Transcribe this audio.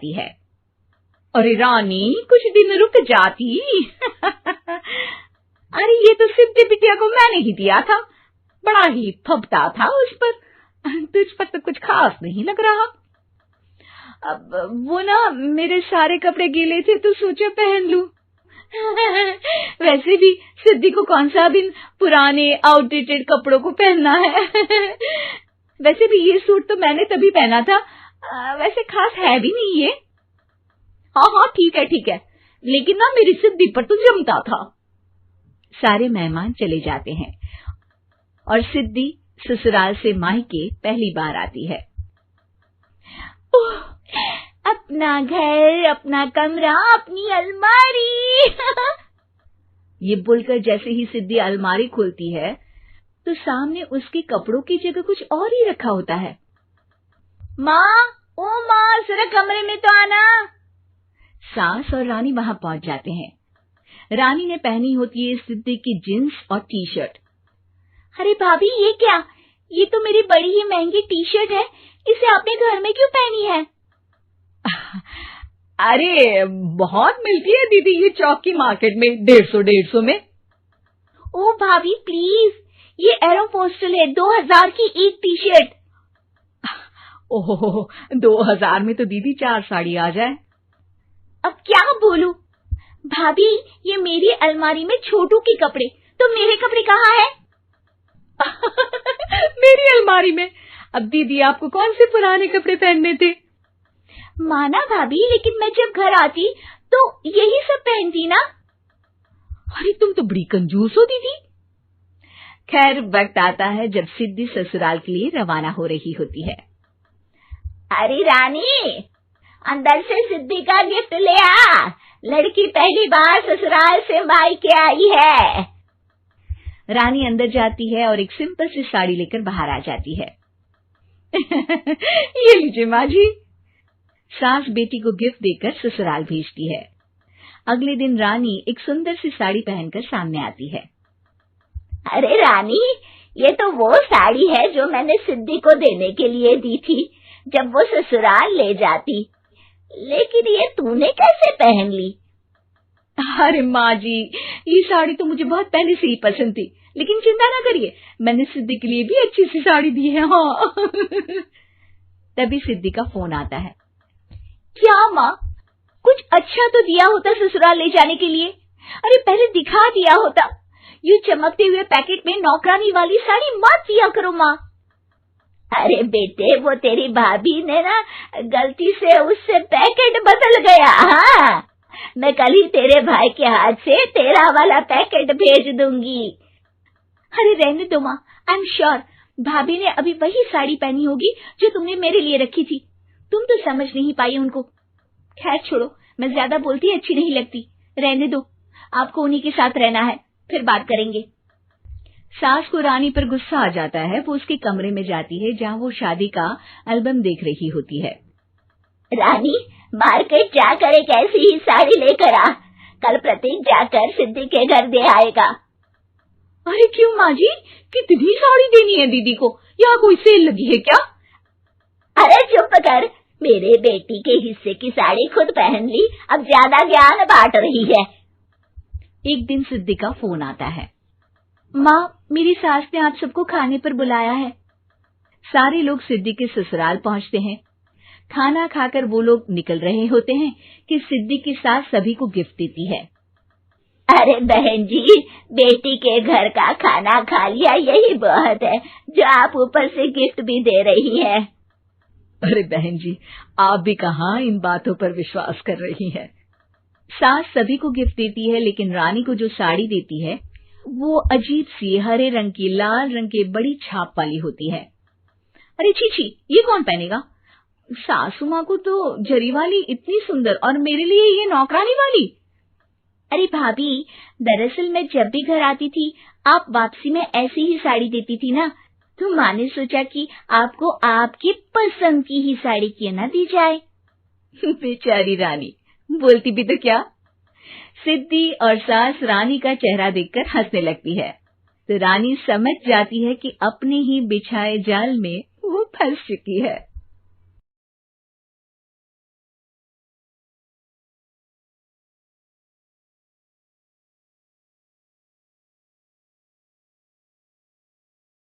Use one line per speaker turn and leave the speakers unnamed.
जाती है। अरे रानी, कुछ दिन रुक जाती। अरे ये तो सिद्धि बिटिया को मैंने ही दिया था, बड़ा ही फबता था उस पर, तुझ पर तो कुछ खास नहीं लग रहा। अब वो ना मेरे सारे कपड़े गीले थे तो सोचा पहन लूं। वैसे भी सिद्धि को कौन सा दिन पुराने आउटडेटेड कपड़ों को पहनना है। वैसे भी ये सूट तो मैंने तभी पहना था, वैसे खास है भी नहीं ये। हाँ ठीक है, लेकिन ना मेरी सिद्धि पर तो जमता था। सारे मेहमान चले जाते हैं और सिद्धि ससुराल से मायके पहली बार आती है। ओह, अपना घर, अपना कमरा, अपनी अलमारी। ये बोलकर जैसे ही सिद्धि अलमारी खोलती है तो सामने उसके कपड़ों की जगह कुछ और ही रखा होता है। माँ, ओ माँ, जरा कमरे में तो आना। सास और रानी वहां पहुंच जाते हैं। रानी ने पहनी होती है सिद्धि की जींस और टी शर्ट। अरे भाभी, ये क्या? ये तो मेरी बड़ी ही महंगी टी शर्ट है, इसे आपने घर में क्यों पहनी है? अरे बहुत मिलती है दीदी ये चौक की मार्केट में, 150 में। ओ भाभी प्लीज, ये एरोपोस्टल है, 2000 की एक टी शर्ट। ओह, 2000 में तो दीदी 4 साड़ी आ जाए। अब क्या बोलूं भाभी, ये मेरी अलमारी में छोटू के कपड़े, तो मेरे कपड़े कहाँ हैं? मेरी अलमारी में? अब दीदी आपको कौन से पुराने कपड़े पहनने थे? माना भाभी, लेकिन मैं जब घर आती तो यही सब पहनती ना। अरे तुम तो बड़ी कंजूस हो दीदी। खैर, वक्त आता है जब सिद्धि ससुराल के लिए रवाना हो रही होती है। अरे रानी, अंदर से सिद्धि का गिफ्ट ले आ, लड़की पहली बार ससुराल से मायके आई है। रानी अंदर जाती है और एक सिंपल सी साड़ी लेकर बाहर आ जाती है। ये लीजिए माँ जी। सास बेटी को गिफ्ट देकर ससुराल भेजती है। अगले दिन रानी एक सुंदर सी साड़ी पहनकर सामने आती है। अरे रानी, ये तो वो साड़ी है जो मैंने सिद्धि को देने के लिए दी थी जब वो ससुराल ले जाती, लेकिन ये तूने कैसे पहन ली? अरे माँ जी, ये साड़ी तो मुझे बहुत पहले से ही पसंद थी, लेकिन चिंता ना करिए, मैंने सिद्धि के लिए भी अच्छी सी साड़ी दी है। हाँ। तभी सिद्धि का फोन आता है। क्या माँ, कुछ अच्छा तो दिया होता ससुराल ले जाने के लिए। अरे पहले दिखा दिया होता। ये चमकते हुए पैकेट में नौकरानी वाली साड़ी मत दिया करो माँ। अरे बेटे, वो तेरी भाभी ने ना गलती से उससे पैकेट बदल गया। हाँ, मैं कल ही तेरे भाई के हाथ से तेरा वाला पैकेट भेज दूंगी। अरे रहने दो माँ, आई एम श्योर भाभी ने अभी वही साड़ी पहनी होगी जो तुमने मेरे लिए रखी थी, तुम तो समझ नहीं पाई उनको। खैर छोड़ो, मैं ज्यादा बोलती अच्छी नहीं लगती, रहने दो, आपको उन्हीं के साथ रहना है, फिर बात करेंगे। सास को रानी पर गुस्सा आ जाता है। वो उसके कमरे में जाती है जहाँ वो शादी का एल्बम देख रही होती है। रानी, मार्केट जाकर एक ऐसी ही साड़ी लेकर आ, कल प्रतीक जाकर सिद्धि के घर दे आएगा। अरे क्यों माँ जी, कितनी साड़ी देनी है दीदी को? यहाँ कोई सेल लगी है क्या? अरे चुप कर, मेरे बेटी के हिस्से की साड़ी खुद पहन ली, अब ज्यादा ज्ञान बांट रही है। एक दिन सिद्धि का फोन आता है। माँ, मेरी सास ने आप सबको खाने पर बुलाया है। सारे लोग सिद्धि के ससुराल पहुंचते हैं। खाना खाकर वो लोग निकल रहे होते हैं कि सिद्धि की सास सभी को गिफ्ट देती है। अरे बहन जी, बेटी के घर का खाना खा लिया, यही बहुत है जो आप ऊपर से गिफ्ट भी दे रही है। अरे बहन जी, आप भी कहाँ इन बातों पर विश्वास कर रही हैं। सास सभी को गिफ्ट देती है, लेकिन रानी को जो साड़ी देती है वो अजीब सी हरे रंग की, लाल रंग की बड़ी छाप वाली होती है। अरे छी, ये कौन पहनेगा? सासू माँ को तो जरी वाली इतनी सुंदर, और मेरे लिए ये नौकरानी वाली। अरे भाभी, दरअसल मैं जब भी घर आती थी आप वापसी में ऐसी ही साड़ी देती थी ना, तो माँ ने सोचा कि आपको आपकी पसंद की ही साड़ी क्यों ना दी जाए। बेचारी रानी, बोलती भी तो क्या। सिद्धि और सास रानी का चेहरा देखकर हंसने लगती है, तो रानी समझ जाती है कि अपने ही बिछाए जाल में वो फंस चुकी है।